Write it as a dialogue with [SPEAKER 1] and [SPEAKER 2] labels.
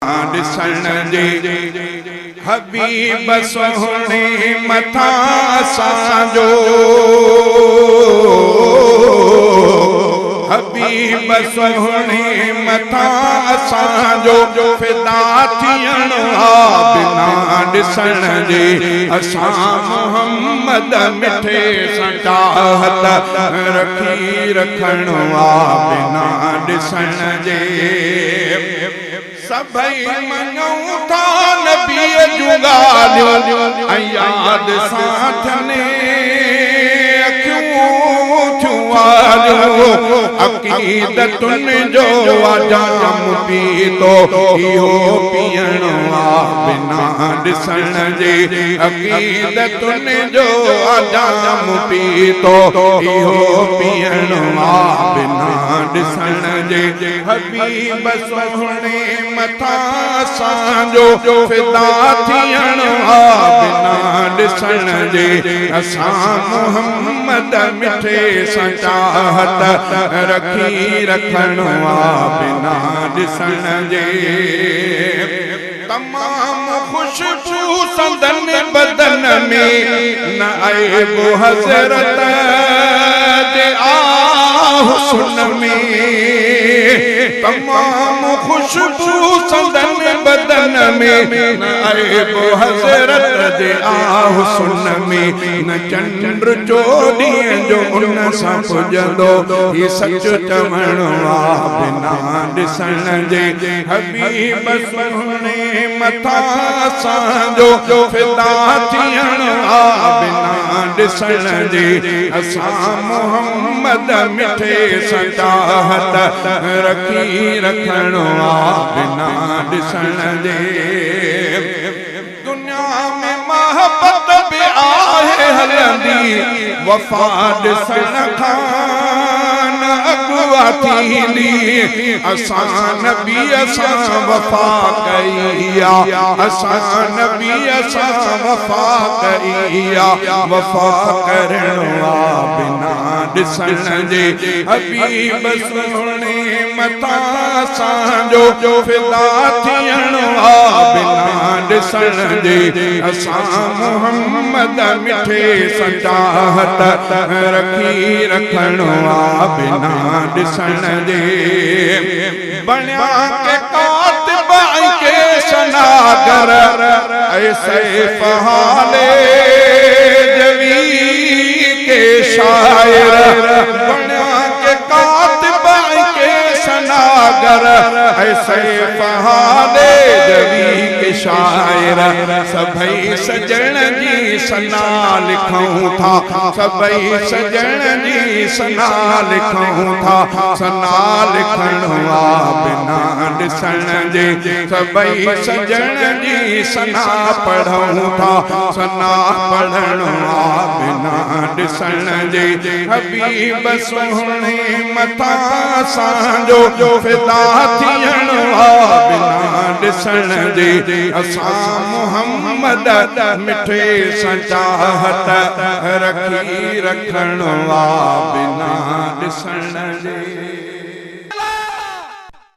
[SPEAKER 1] ॾिसण जे हबीब सोहणे मथा असांजो हबीब सोहणे मथा असांजो फिदा थियण बिना ॾिसण जे असां मोहम्मद मिठे सां चाहत रखी रखणो बिना ॾिसण जे सभई मञूं था नबीअ जूं ॻाल्हियूं ऐं यादि सां थियनि अखियूं थियूं वारियूं अक़ीदतुनि जो जाम पीतो इहो पीअणो बिना ॾिसण जे अक़ीदतुनि जो जाम पीतो इहो पीअणो बिना ॾिसण जे हबीब सोहणे मथा असांजो फिदा थियण बिना ॾिसण जे असां मोहम्मद मिठे सां चाहत रखी रखणो बिना ॾिसण जे तमामु खुशबू संदन बदन में न ऐब हज़रत जे हुस्न में तमामु खुशबू संदन बदन में न ऐब हज़रत जे हुस्न में न चंद्र चोॾींहं जो उन सां पुॼंदो ही सच चवणो बिना ॾिसण जे हबीब सोहणे मथा असांजो फिदा थियण बिना ॾिसण जे असां मोहम्मद मिठे सां चाहत रखी रखणो बिना ॾिसण जे दुनिया में मोहब्बत बि आहे हलंदी वफ़ा ॾिसण खां न अॻुवा थींदी असां नबीअ सां वफ़ा कई असां नबीअ सां वफ़ा कई वफ़ा करणो बिना ॾिसण जे हबीब सोहणे मथा असांजो फिदा थियणो बिना ॾिसण जे असां मोहम्मद मिठे सां चाहत रखी रखणो बिना ॾिसण जे बणिया के कातिब के सनागर ऐसे फहाले जवी के शायर बणिया के कातिब के सनागर ऐसे फहाले जवी के शायर सभई सजण जी सना लिखूं था सभई सजण जी सना लिखूं था सना लिखणो बिना ॾिसण जे सभई सजण जी सना पढ़ूं था सना पढ़णो बिना ॾिसण जे हबीब सोहणे मथा असांजो फिदा थियणो बिना ॾिसण जे असां मोहम्मद मिठे सां चाहत रखी रखणो बिना ॾिसण जे